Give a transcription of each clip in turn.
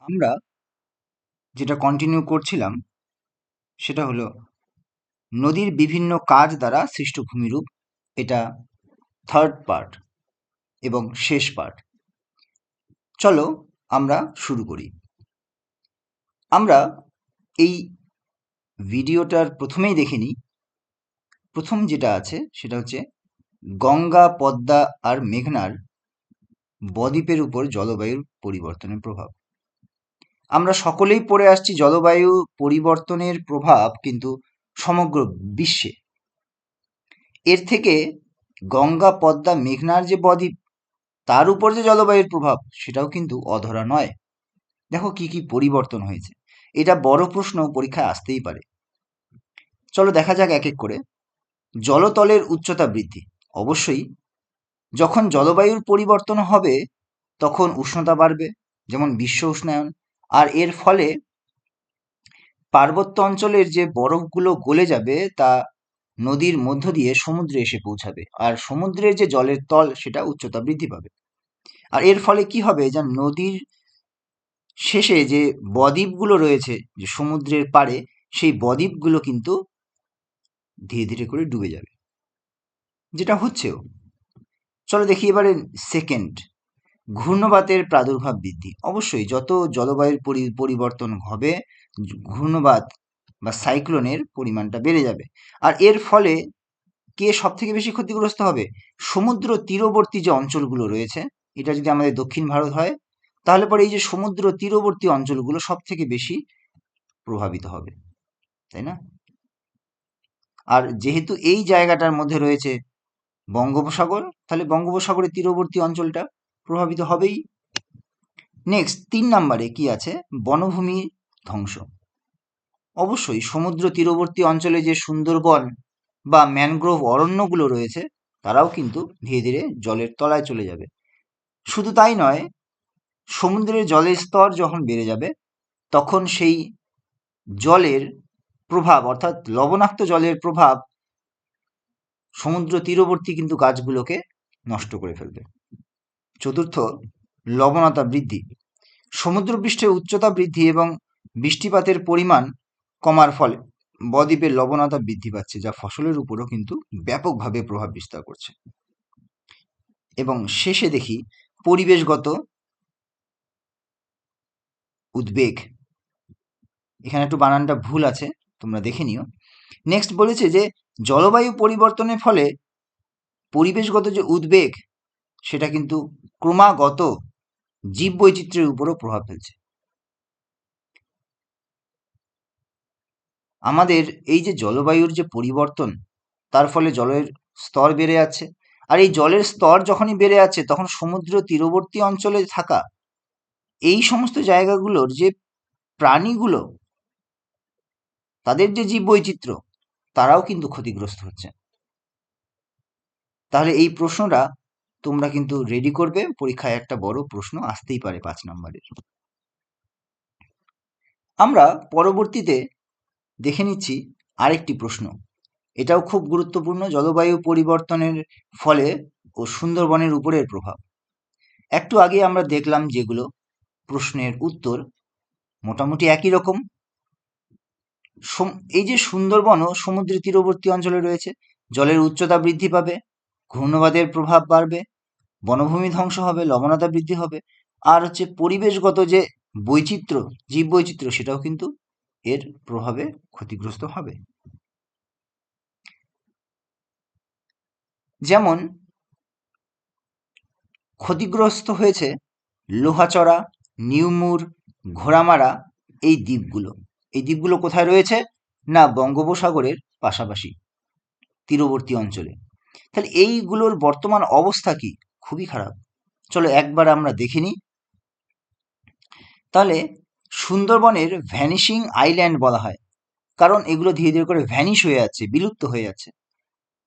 আমরা যেটা কন্টিনিউ করছিলাম সেটা হলো নদীর বিভিন্ন কাজ দ্বারা সৃষ্ট ভূমিরূপ। এটা থার্ড পার্ট এবং শেষ পার্ট। চলো আমরা শুরু করি। আমরা এই ভিডিওটার প্রথমেই দেখে নিই। প্রথম যেটা আছে সেটা হচ্ছে গঙ্গা, পদ্মা আর মেঘনার বদ্বীপের উপর জলবায়ুর পরিবর্তনের প্রভাব। আমরা সকলেই পড়ে আসছি জলবায়ু পরিবর্তনের প্রভাব কিন্তু সমগ্র বিশ্বে। এর থেকে গঙ্গা, পদ্মা, মেঘনার যে বদ্বীপ তার উপর যে জলবায়ুর প্রভাব সেটাও কিন্তু অধরা নয়। দেখো কি কি পরিবর্তন হয়েছে। এটা বড় প্রশ্ন, পরীক্ষায় আসতেই পারে। চলো দেখা যাক এক এক করে। জলতলের উচ্চতা বৃদ্ধি। অবশ্যই যখন জলবায়ুর পরিবর্তন হবে তখন উষ্ণতা বাড়বে, যেমন বিশ্ব উষ্ণায়ন। আর এর ফলে পার্বত্য অঞ্চলের যে বরফগুলো গলে যাবে তা নদীর মধ্য দিয়ে সমুদ্রে এসে পৌঁছাবে, আর সমুদ্রের যে জলের তল সেটা উচ্চতা বৃদ্ধি পাবে। আর এর ফলে কি হবে, যা নদীর শেষে যে বদ্বীপগুলো রয়েছে যে সমুদ্রের পাড়ে, সেই বদ্বীপগুলো কিন্তু ধীরে ধীরে করে ডুবে যাবে, যেটা হচ্ছেও। চলো দেখি এবারে সেকেন্ড, ঘূর্ণবাতের প্রাদুর্ভাব বৃদ্ধি। অবশ্যই যত জলবায়ুর পরিবর্তন হবে, ঘূর্ণবাত বা সাইক্লোনের পরিমাণটা বেড়ে যাবে। আর এর ফলে কে সব থেকে বেশি ক্ষতিগ্রস্ত হবে? সমুদ্র তীরবর্তী যে অঞ্চলগুলো রয়েছে, এটা যদি আমাদের দক্ষিণ ভারত হয় তাহলে পরে এই যে সমুদ্র তীরবর্তী অঞ্চলগুলো সব থেকে বেশি প্রভাবিত হবে, তাই না? আর যেহেতু এই জায়গাটার মধ্যে রয়েছে বঙ্গোপসাগর, তাহলে বঙ্গোপসাগরের তীরবর্তী অঞ্চলটা প্রভাবিত হবেই। নেক্সট 3 নম্বরে কি আছে? বনভূমি ধ্বংস। অবশ্যই সমুদ্র তীরবর্তী অঞ্চলে যে সুন্দরবন বা ম্যানগ্রোভ অরণ্যগুলো রয়েছে তারাও কিন্তু ধীরে ধীরে জলের তলায় চলে যাবে। শুধু তাই নয়, সমুদ্রের জলের স্তর যখন বেড়ে যাবে তখন সেই জলের প্রভাব, অর্থাৎ লবণাক্ত জলের প্রভাব সমুদ্র তীরবর্তী কিন্তু গাছগুলোকে নষ্ট করে ফেলবে। চতুর্থ, লবণতা বৃদ্ধি। সমুদ্রপৃষ্ঠের উচ্চতা বৃদ্ধি এবং বৃষ্টিপাতের পরিমাণ কমার ফলে বদ্বীপের লবণতা বৃদ্ধি পাচ্ছে, যা ফসলের উপরও কিন্তু ব্যাপকভাবে প্রভাব বিস্তার করছে। এবং শেষে দেখি পরিবেশগত উদ্বেগ। এখানে একটু বানানটা ভুল আছে, তোমরা দেখে নিও। নেক্সট বলেছে যে জলবায়ু পরিবর্তনের ফলে পরিবেশগত যে উদ্বেগ সেটা কিন্তু ক্রমাগত জীববৈচিত্র্যের উপরও প্রভাব ফেলছে। আমাদের এই যে জলবায়ুর যে পরিবর্তন, তার ফলে জলের স্তর বেড়ে যাচ্ছে। আর এই জলের স্তর যখনই বেড়ে যাচ্ছে তখন সমুদ্র তীরবর্তী অঞ্চলে থাকা এই সমস্ত জায়গাগুলোর যে প্রাণীগুলো, তাদের যে জীববৈচিত্র্য, তারাও কিন্তু ক্ষতিগ্রস্ত হচ্ছে। তাহলে এই প্রশ্নটা তোমরা কিন্তু রেডি করবে, পরীক্ষায় একটা বড় প্রশ্ন আসতেই পারে 5 নম্বরের। আমরা পরবর্তীতে দেখে নিচ্ছি আরেকটি প্রশ্ন। এটাও খুব গুরুত্বপূর্ণ, জলবায়ু পরিবর্তনের ফলে ও সুন্দরবনের উপরের প্রভাব। একটু আগে আমরা দেখলাম যেগুলো প্রশ্নের উত্তর মোটামুটি একই রকম। এই যে সুন্দরবনও সমুদ্রের তীরবর্তী অঞ্চলে রয়েছে, জলের উচ্চতা বৃদ্ধি পাবে, ঘূর্ণবাদের প্রভাব বাড়বে, বনভূমি ধ্বংস হবে, লবণতা বৃদ্ধি হবে, আর হচ্ছে পরিবেশগত যে বৈচিত্র্য, জীব বৈচিত্র্য, সেটাও কিন্তু এর প্রভাবে ক্ষতিগ্রস্ত হবে। যেমন ক্ষতিগ্রস্ত হয়েছে লোহাচড়া, নিউমুর, ঘোড়ামারা এই দ্বীপগুলো। এই দ্বীপগুলো কোথায় রয়েছে? না বঙ্গোপসাগরের পাশাপাশি তীরবর্তী অঞ্চলে। তাহলে এইগুলোর বর্তমান অবস্থা কি? খুবই খারাপ। চলো একবার আমরা দেখে নিই। তাহলে সুন্দরবনের ভ্যানিশিং আইল্যান্ড বলা হয়, কারণ এগুলো ধীরে ধীরে করে ভ্যানিশ হয়ে যাচ্ছে, বিলুপ্ত হয়ে যাচ্ছে।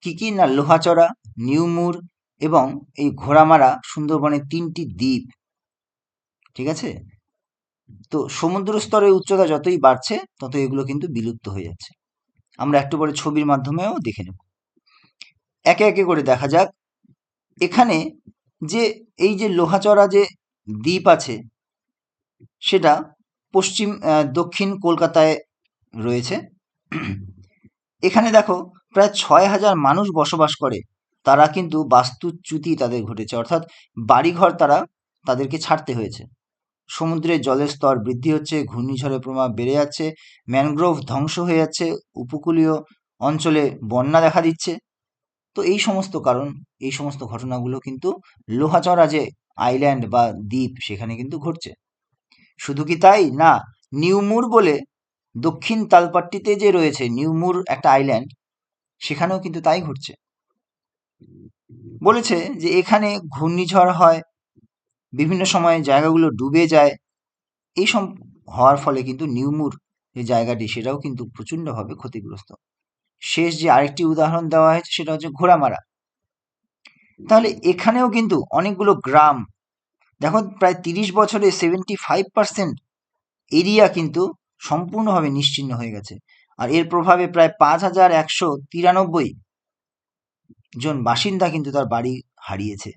কি কি? না লোহাচড়া, নিউমুর এবং এই ঘোড়ামারা সুন্দরবনের 3টি দ্বীপ। ঠিক আছে? তো সমুদ্র স্তরের উচ্চতা যতই বাড়ছে তত এগুলো কিন্তু বিলুপ্ত হয়ে যাচ্ছে। আমরা একটু পরে ছবির মাধ্যমেও দেখে নেব। একে একে করে দেখা যাক। এখানে যে এই যে লোহাচড়া যে দ্বীপ আছে সেটা দক্ষিণ কলকাতায় রয়েছে। এখানে দেখো প্রায় 6,000 মানুষ বসবাস করে। তারা কিন্তু বাস্তুচ্যুতি তাদের ঘটেছে, অর্থাৎ বাড়িঘর তাদেরকে ছাড়তে হয়েছে। সমুদ্রের জলের স্তর বৃদ্ধি হচ্ছে, ঘূর্ণিঝড়ের প্রভাব বেড়ে যাচ্ছে, ম্যানগ্রোভ ধ্বংস হয়ে যাচ্ছে, উপকূলীয় অঞ্চলে বন্যা দেখা দিচ্ছে। তো এই সমস্ত ঘটনাগুলো কিন্তু লোহাচড়া যে আইল্যান্ড বা দ্বীপ সেখানে কিন্তু ঘটছে। শুধু কি তাই না, নিউমুর বলে দক্ষিণ তালপাট্টিতে যে রয়েছে নিউমুর একটা আইল্যান্ড, সেখানেও কিন্তু তাই ঘটছে। বলেছে যে এখানে ঘূর্ণিঝড় হয়, বিভিন্ন সময় জায়গাগুলো ডুবে যায়। এই সব হওয়ার ফলে কিন্তু নিউমুর যে জায়গাটি সেটাও কিন্তু প্রচণ্ডভাবে ক্ষতিগ্রস্ত। শেষ যে আরেকটি উদাহরণ দেওয়া হয়েছে সেটা হচ্ছে ঘোড়ামারা। তাহলে এখানেও কিন্তু অনেকগুলো গ্রাম, দেখো প্রায় 30 বছরে 75% এরিয়া কিন্তু সম্পূর্ণভাবে নিশ্চিহ্ন হয়ে গেছে। আর এর প্রভাবে প্রায় 5,193 জন বাসিন্দা কিন্তু তার বাড়ি হারিয়েছে।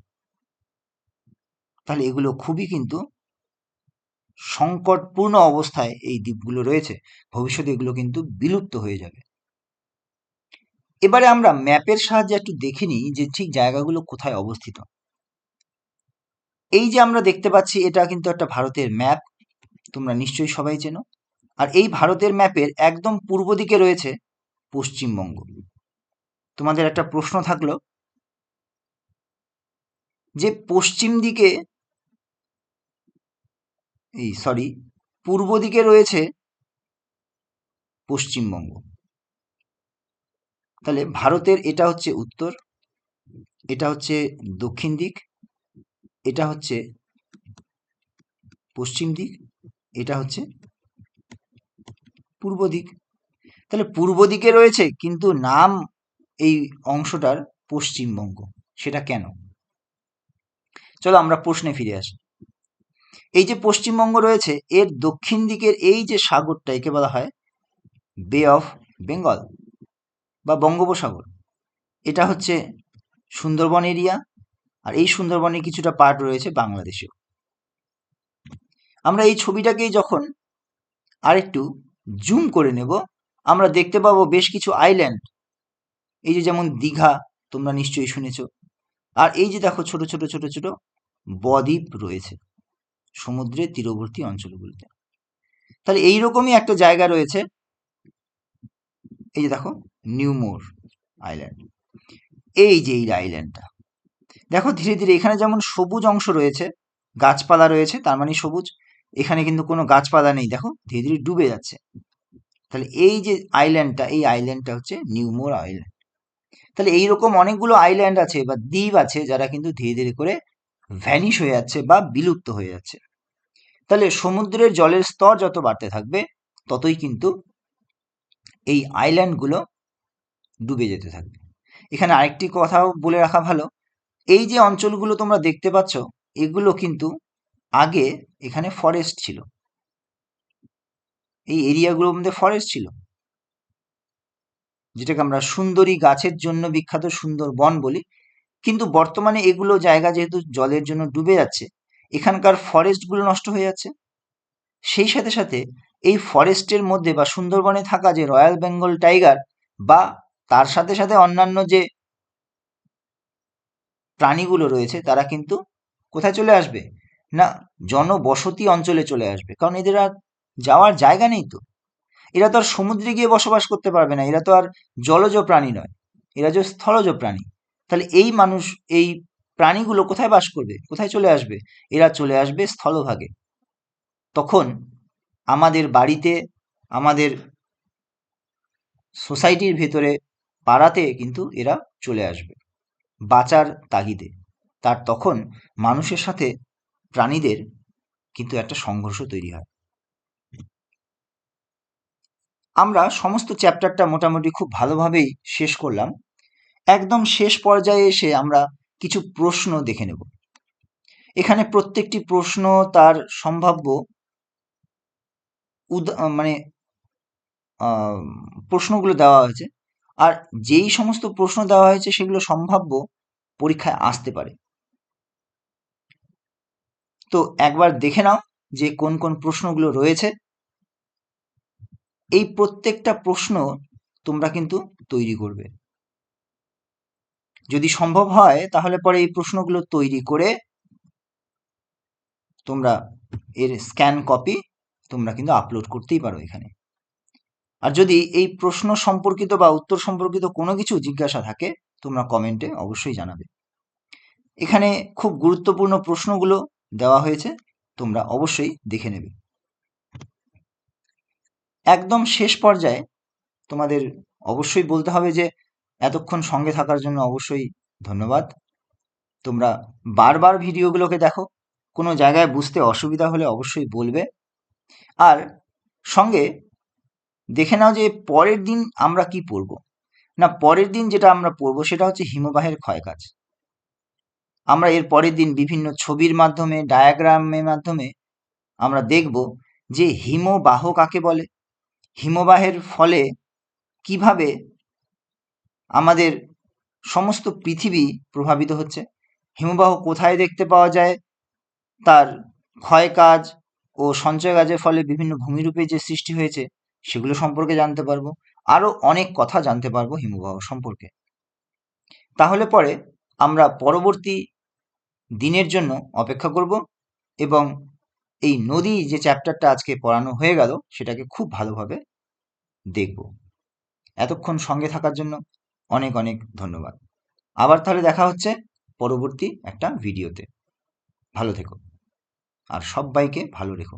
তাহলে এগুলো খুবই কিন্তু সংকটপূর্ণ অবস্থায় এই দ্বীপগুলো রয়েছে। ভবিষ্যতে এগুলো কিন্তু বিলুপ্ত হয়ে যাবে। এবারে আমরা ম্যাপের সাহায্যে একটু দেখে নিই যে ঠিক জায়গাগুলো কোথায় অবস্থিত। এই যে আমরা দেখতে পাচ্ছি এটা কিন্তু একটা ভারতের ম্যাপ, তোমরা নিশ্চয়ই সবাই চেনো। আর এই ভারতের ম্যাপের একদম পূর্ব দিকে রয়েছে পশ্চিমবঙ্গ। তোমাদের একটা প্রশ্ন থাকলো যে পূর্ব দিকে রয়েছে পশ্চিমবঙ্গ। তাহলে ভারতের এটা হচ্ছে উত্তর, এটা হচ্ছে দক্ষিণ দিক, এটা হচ্ছে পশ্চিম দিক, এটা হচ্ছে পূর্ব দিক। তাহলে পূর্ব দিকে রয়েছে কিন্তু নাম এই অংশটার পশ্চিমবঙ্গ, সেটা কেন? চলো আমরা প্রশ্নে ফিরে আসি। এই যে পশ্চিমবঙ্গ রয়েছে এর দক্ষিণ দিকের এই যে সাগরটা একে বলা হয় বে অফ বেঙ্গল বা বঙ্গোপসাগর। এটা হচ্ছে সুন্দরবন এরিয়া, আর এই সুন্দরবনের কিছুটা পার্ট রয়েছে বাংলাদেশেও। আমরা এই ছবিটাকেই যখন আরেকটু জুম করে নেব, আমরা দেখতে পাবো বেশ কিছু আইল্যান্ড। এই যে যেমন দীঘা, তোমরা নিশ্চয়ই শুনেছ। আর এই যে দেখো ছোট ছোট ছোট ছোট বদ্বীপ রয়েছে সমুদ্রের তীরবর্তী অঞ্চলগুলিতে। তাহলে এইরকমই একটা জায়গা রয়েছে, এই যে দেখো নিউমোর আইল্যান্ড। এই যে এই আইল্যান্ডটা দেখো ধীরে ধীরে এখানে যেমন সবুজ অংশ রয়েছে, গাছপালা রয়েছে, তার মানে সবুজ। এখানে কিন্তু কোনো গাছপালা নেই, দেখো ধীরে ধীরে ডুবে যাচ্ছে। তাহলে এই যে এই আইল্যান্ডটা হচ্ছে নিউমোর আইল্যান্ড। তাহলে এইরকম অনেকগুলো আইল্যান্ড আছে বা দ্বীপ আছে যারা কিন্তু ধীরে ধীরে করে ভ্যানিশ হয়ে যাচ্ছে বা বিলুপ্ত হয়ে যাচ্ছে। তাহলে সমুদ্রের জলের স্তর যত বাড়তে থাকবে ততই কিন্তু এই আইল্যান্ডগুলো ডুবে যেতে থাকবে। এখানে আরেকটি কথাও বলে রাখা ভালো, এই যে অঞ্চলগুলো তোমরা দেখতে পাচ্ছ এগুলো কিন্তু আগে এখানে ফরেস্ট ছিল, এই এরিয়াগুলোর মধ্যে ফরেস্ট ছিল, যেটাকে আমরা সুন্দরী গাছের জন্য বিখ্যাত সুন্দরবন বলি। কিন্তু বর্তমানে এগুলো জায়গা যেহেতু জলের জন্য ডুবে যাচ্ছে, এখানকার ফরেস্টগুলো নষ্ট হয়ে যাচ্ছে। সেই সাথে সাথে এই ফরেস্টের মধ্যে বা সুন্দরবনে থাকা যে রয়্যাল বেঙ্গল টাইগার বা তার সাথে সাথে অন্যান্য যে প্রাণীগুলো রয়েছে তারা কিন্তু কোথায় চলে আসবে না, জনবসতি অঞ্চলে চলে আসবে, কারণ এদের আর যাওয়ার জায়গা নেই। তো এরা তো আর সমুদ্রে গিয়ে বসবাস করতে পারবে না, এরা তো আর জলজ প্রাণী নয়, এরা যে স্থলজ প্রাণী। তাহলে এই প্রাণীগুলো কোথায় বাস করবে, কোথায় চলে আসবে? এরা চলে আসবে স্থলভাগে। তখন আমাদের বাড়িতে, আমাদের সোসাইটির ভেতরে, পাড়াতে কিন্তু এরা চলে আসবে বাঁচার তাগিদে। তখন মানুষের সাথে প্রাণীদের কিন্তু একটা সংঘর্ষ তৈরি হয়। আমরা সমস্ত চ্যাপ্টারটা মোটামুটি খুব ভালোভাবেই শেষ করলাম। একদম শেষ পর্যায়ে এসে আমরা কিছু প্রশ্ন দেখে নেব। এখানে প্রত্যেকটি প্রশ্ন তার সম্ভাব্য মানে প্রশ্নগুলো দেওয়া হয়েছে, আর যেই সমস্ত প্রশ্ন দেওয়া হয়েছে সেগুলো সম্ভাব্য পরীক্ষায় আসতে পারে। তো একবার দেখে নাও যে কোন কোন প্রশ্নগুলো রয়েছে, এই প্রত্যেকটা প্রশ্ন তোমরা কিন্তু তৈরি করবে। যদি সম্ভব হয় তাহলে পরে এই প্রশ্নগুলো তৈরি করে তোমরা এর স্ক্যান কপি তোমরা কিন্তু আপলোড করতেই পারো এখানে। আর যদি এই প্রশ্ন সম্পর্কিত বা উত্তর সম্পর্কিত কোনো কিছু জিজ্ঞাসা থাকে তোমরা কমেন্টে অবশ্যই জানাবে। এখানে খুব গুরুত্বপূর্ণ প্রশ্নগুলো দেওয়া হয়েছে, তোমরা অবশ্যই দেখে নেবে। একদম শেষ পর্যায়ে তোমাদের অবশ্যই বলতে হবে যে এতক্ষণ সঙ্গে থাকার জন্য অবশ্যই ধন্যবাদ। তোমরা বারবার ভিডিওগুলোকে দেখো, কোনো জায়গায় বুঝতে অসুবিধা হলে অবশ্যই বলবে। আর সঙ্গে দেখে নাও যে পরের দিন আমরা কি পড়ব। না, পরের দিন যেটা আমরা পড়ব সেটা হচ্ছে হিমবাহের ক্ষয়কাজ। আমরা এর পরের দিন বিভিন্ন ছবির মাধ্যমে, ডায়াগ্রামের মাধ্যমে আমরা দেখব যে হিমবাহ কাকে বলে, হিমবাহের ফলে কিভাবে আমাদের সমস্ত পৃথিবী প্রভাবিত হচ্ছে, হিমবাহ কোথায় দেখতে পাওয়া যায়, তার ক্ষয়কাজ ও সঞ্চয় কাজের ফলে বিভিন্ন ভূমিরূপে যে সৃষ্টি হয়েছে সেগুলো সম্পর্কে জানতে পারবো। আরও অনেক কথা জানতে পারবো হিমবাহ সম্পর্কে। তাহলে পরে আমরা পরবর্তী দিনের জন্য অপেক্ষা করব এবং এই নদী যে চ্যাপ্টারটা আজকে পড়ানো হয়ে গেল সেটাকে খুব ভালোভাবে দেখব। এতক্ষণ সঙ্গে থাকার জন্য অনেক অনেক ধন্যবাদ। আবার তাহলে দেখা হচ্ছে পরবর্তী একটা ভিডিওতে। ভালো থেকো আর সব্বাইকে ভালো রেখো।